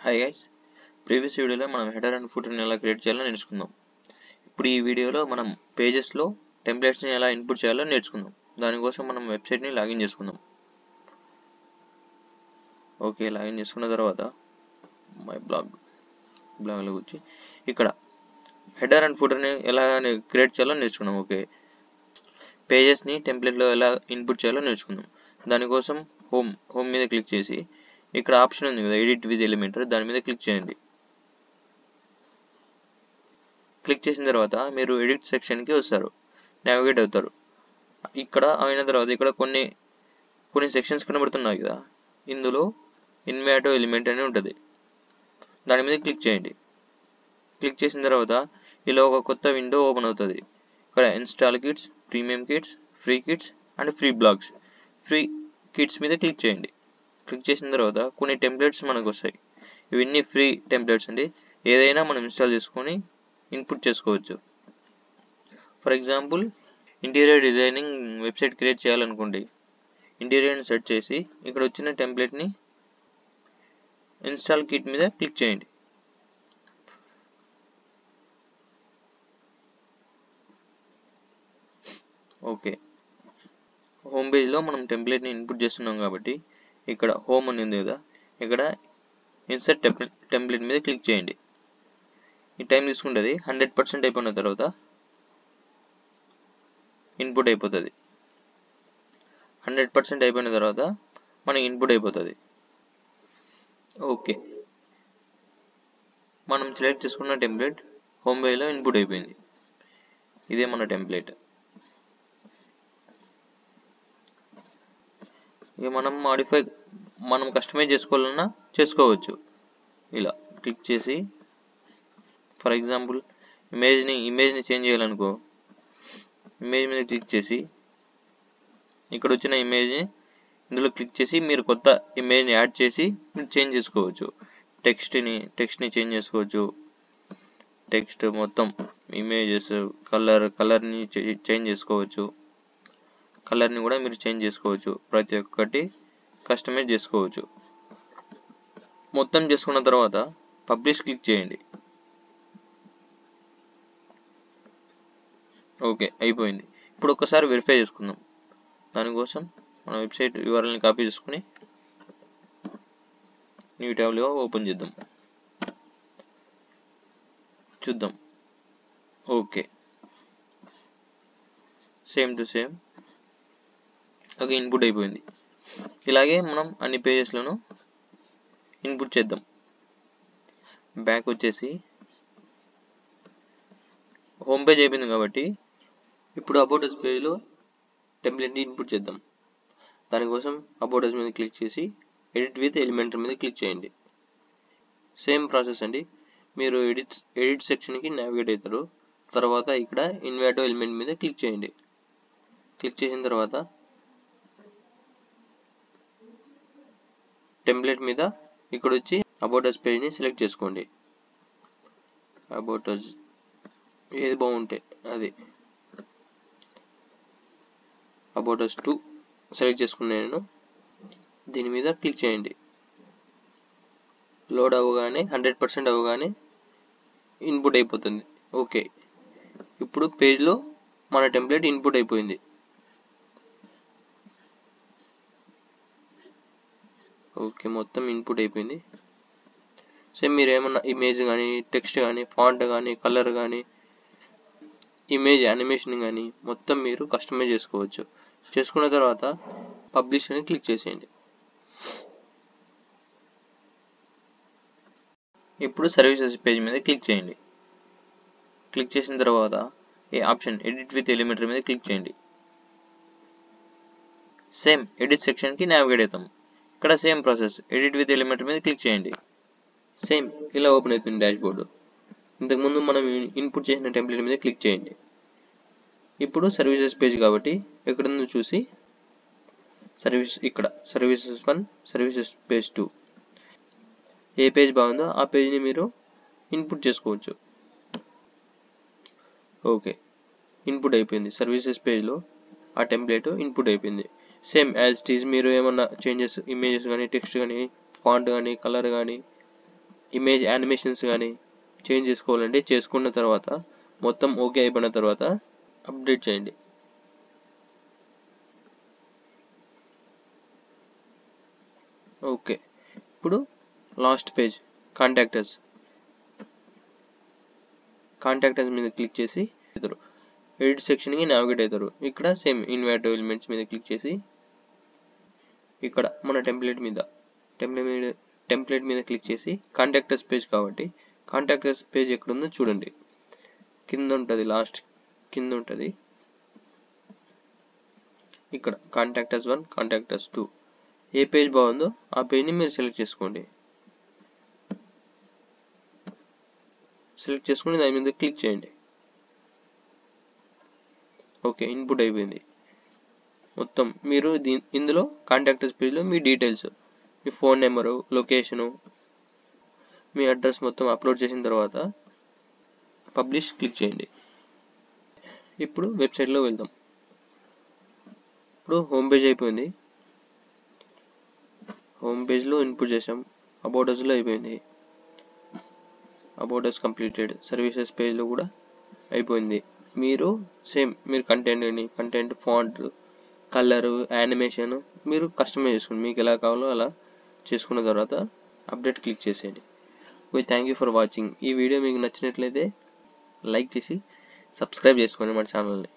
Hi guys, previous వీడియోలో మనం header and ఫుటర్ని ఎలా క్రియేట్ చేయాలో నేర్చుకుందాం. ఇప్పుడు ఈ వీడియోలో మనం పేజెస్లో టెంప్లెట్స్ని ఎలా ఇన్పుట్ చేయాలో నేర్చుకుందాం. దానికోసం మనం వెబ్సైట్ని లాగిన్ చేసుకుందాం. ఓకే, లాగిన్ చేసుకున్న తర్వాత మై బ్లాగ్లో వచ్చి ఇక్కడ హెడర్ అండ్ ఫుటర్ని ఎలా క్రియేట్ చేయాలో నేర్చుకుందాం. ఓకే, పేజెస్ని టెంప్లెట్లో ఎలా ఇన్పుట్ చేయాలో నేర్చుకుందాం. దానికోసం హోమ్ మీద క్లిక్ చేసి ఇక్కడ ఆప్షన్ ఉంది కదా, ఎడిట్ విత్ ఎలిమెంటర్, దాని మీద క్లిక్ చేయండి. క్లిక్ చేసిన తర్వాత మీరు ఎడిట్ సెక్షన్కి వస్తారు, నావిగేట్ అవుతారు. ఇక్కడ అయిన తర్వాత ఇక్కడ కొన్ని సెక్షన్స్ కనబడుతున్నాయి కదా, ఇందులో ఇన్వాటో ఎలిమెంట్ అని ఉంటుంది. దాని మీద క్లిక్ చేయండి. క్లిక్ చేసిన తర్వాత ఇలా ఒక కొత్త విండో ఓపెన్ అవుతుంది. ఇక్కడ install kits, premium kits, free kits and free blogs. Free kits మీద క్లిక్ చేయండి. క్లిక్ చేసిన తర్వాత కొన్ని టెంప్లెట్స్ మనకు వస్తాయి. ఇవన్నీ ఫ్రీ టెంప్లెట్స్ అండి. ఏదైనా మనం ఇన్స్టాల్ చేసుకొని ఇన్పుట్ చేసుకోవచ్చు. For example, interior designing website create చేయాలనుకోండి. ఇంటీరియర్ని సెర్చ్ చేసి ఇక్కడ వచ్చిన టెంప్లెట్ని ఇన్స్టాల్ కిట్ మీద క్లిక్ చేయండి. ఓకే, హోమ్ పేజ్లో మనం టెంప్లెట్ని ఇన్పుట్ చేస్తున్నాం కాబట్టి ఇక్కడ హోమ్ అని ఉంది కదా, ఇక్కడ ఇన్సర్ట్ టెంప్లెట్ మీద క్లిక్ చేయండి. ఈ టైం తీసుకుంటుంది. 100% అయిపోయిన తర్వాత ఇన్పుట్ అయిపోతుంది. 100% అయిపోయిన తర్వాత మనకి ఇన్పుట్ అయిపోతుంది. ఓకే, మనం సెలెక్ట్ చేసుకున్న టెంప్లెట్ హోమ్ పేజ్లో ఇన్పుట్ అయిపోయింది. ఇదే మన టెంప్లెట్. ఇక మనం కస్టమైజ్ చేసుకోవాలన్నా చేసుకోవచ్చు. ఇలా క్లిక్ చేసి ఫర్ ఎగ్జాంపుల్ ఇమేజ్ని చేంజ్ చేయాలనుకో, ఇమేజ్ మీద క్లిక్ చేసి ఇక్కడ వచ్చిన ఇమేజ్ని ఇందులో క్లిక్ చేసి మీరు కొత్త ఇమేజ్ని యాడ్ చేసి మీరు చేంజ్ చేసుకోవచ్చు. టెక్స్ట్ని చేంజ్ చేసుకోవచ్చు. టెక్స్ట్ మొత్తం, ఇమేజెస్, కలర్ని చేంజ్ చేసుకోవచ్చు. కలర్ని కూడా మీరు చేంజ్ చేసుకోవచ్చు. ప్రతి ఒక్కటి కస్టమైజ్ చేసుకోవచ్చు. మొత్తం చేసుకున్న తర్వాత పబ్లిష్ క్లిక్ చేయండి. ఓకే, అయిపోయింది. ఇప్పుడు ఒకసారి వెరిఫై చేసుకుందాం. దానికోసం మన వెబ్సైట్ URLని కాపీ చేసుకుని న్యూ ట్యాబ్లో ఓపెన్ చేద్దాం, చూద్దాం. Okay, same to same okay, input అయిపోయింది. ఇలాగే మనం అన్ని పేజెస్లను ఇన్పుట్ చేద్దాం. బ్యాక్ వచ్చేసి హోమ్ పేజ్ అయిపోయింది కాబట్టి ఇప్పుడు అబౌట్ అస్ పేజ్లో టెంప్లెట్ని ఇన్పుట్ చేద్దాం. దానికోసం అబౌట్ అస్ మీద క్లిక్ చేసి ఎడిట్ విత్ ఎలిమెంటర్ మీద క్లిక్ చేయండి. సేమ్ ప్రాసెస్ అండి. మీరు ఎడిట్ సెక్షన్కి నావిగేట్ అవుతారు. తర్వాత ఇక్కడ ఇన్వాటో ఎలిమెంట్ మీద క్లిక్ చేయండి. క్లిక్ చేసిన తర్వాత టెంప్లెట్ మీద ఇక్కడ వచ్చి అబౌట్ అస్ పేజ్ని సెలెక్ట్ చేసుకోండి. అబౌట్ అస్ ఏది బాగుంటే అది, అబౌట్ అస్ 2 సెలెక్ట్ చేసుకున్నాను నేను. దీని మీద క్లిక్ చేయండి. లోడ్ అవ్వగానే 100% అవ్వగానే ఇన్పుట్ అయిపోతుంది. ఓకే, ఇప్పుడు పేజ్లో మన టెంప్లెట్ ఇన్పుట్ అయిపోయింది. ఓకే, మొత్తం ఇన్పుట్ అయిపోయింది. సేమ్ మీరు ఏమన్నా ఇమేజ్ కానీ, టెక్స్ట్ కానీ, ఫాంట్ కానీ, కలర్ కానీ, ఇమేజ్ యానిమేషన్ కానీ మొత్తం మీరు కస్టమైజ్ చేసుకోవచ్చు. చేసుకున్న తర్వాత పబ్లిష్ అని క్లిక్ చేసేయండి. ఇప్పుడు సర్వీసెస్ పేజ్ మీద క్లిక్ చేయండి. క్లిక్ చేసిన తర్వాత ఈ ఆప్షన్ ఎడిట్ విత్ ఎలిమెంటర్ మీద క్లిక్ చేయండి. సేమ్ ఎడిట్ సెక్షన్కి నావిగేట్ అవుతాం. ఇక్కడ same process, edit with Elementor మీద క్లిక్ చేయండి. సేమ్ ఇలా ఓపెన్ అవుతుంది డాష్బోర్డ్. ఇంతకుముందు మనం ఇన్పుట్ చేసిన టెంప్లెట్ మీద క్లిక్ చేయండి. ఇప్పుడు సర్వీసెస్ పేజ్ కాబట్టి ఎక్కడుందో చూసి ఇక్కడ సర్వీసెస్ 1, సర్వీసెస్ పేజ్ 2, ఏ పేజ్ బాగుందో ఆ పేజ్ని మీరు ఇన్పుట్ చేసుకోవచ్చు. ఓకే, ఇన్పుట్ అయిపోయింది. సర్వీసెస్ పేజ్లో ఆ టెంప్లెట్ ఇన్పుట్ అయిపోయింది. సేమ్ యాజ్ ఇట్ ఈజ్ మీరు ఏమన్నా చేంజెస్, ఇమేజెస్ కానీ, టెక్స్ట్ కానీ, ఫాంట్ కానీ, కలర్ కానీ ఇమేజ్ యానిమేషన్స్ కానీ చేంజ్ చేసుకోవాలంటే చేసుకున్న తర్వాత మొత్తం ఓకే అయిపోయిన తర్వాత అప్డేట్ చేయండి. ఓకే, ఇప్పుడు లాస్ట్ పేజ్ కాంటాక్ట్ అస్ మీద క్లిక్ చేసి ఎడిట్ సెక్షన్కి నావిగేట్ అవుతారు. ఇక్కడ సేమ్ ఇన్వర్ట్ ఎలిమెంట్స్ మీద క్లిక్ చేసి ఇక్కడ మన టెంప్లెట్ మీద క్లిక్ చేసి కాంటాక్ట్ అస్ పేజ్ కాబట్టి కాంటాక్ట్ అస్ పేజ్ ఎక్కడుందో చూడండి. కింద ఉంటుంది, లాస్ట్ కింద ఉంటుంది. ఇక్కడ కాంటాక్ట్ అస్ 1, కాంటాక్ట్ అస్ 2 ఏ పేజ్ బాగుందో ఆ పేజ్ని మీరు సెలెక్ట్ చేసుకోండి. సెలెక్ట్ చేసుకుని దాని మీద క్లిక్ చేయండి. ఓకే, ఇన్పుట్ అయిపోయింది మొత్తం. మీరు ఇందులో కాంటాక్ట్ అస్ పేజ్లో మీ డీటెయిల్స్, మీ ఫోన్ నెంబరు, లొకేషను, మీ అడ్రస్ మొత్తం అప్లోడ్ చేసిన తర్వాత పబ్లిష్ క్లిక్ చేయండి. ఇప్పుడు వెబ్సైట్లో వెళ్దాం. ఇప్పుడు హోమ్ పేజ్ అయిపోయింది. హోమ్ పేజ్లో ఇన్పుట్ చేసాం. అబౌట్ అస్లో అయిపోయింది. About us completed. సర్వీసెస్ పేజ్లో కూడా అయిపోయింది. మీరు కంటెంట్ ఫాంట్, కలరు, యానిమేషన్ మీరు కస్టమైజ్ చేసుకోండి. మీకు ఎలా కావాలో అలా చేసుకున్న తర్వాత అప్డేట్ క్లిక్ చేసేయండి. Thank you for watching. ఈ వీడియో మీకు నచ్చినట్లయితే లైక్ చేసి సబ్స్క్రైబ్ చేసుకోండి మన ఛానల్ని.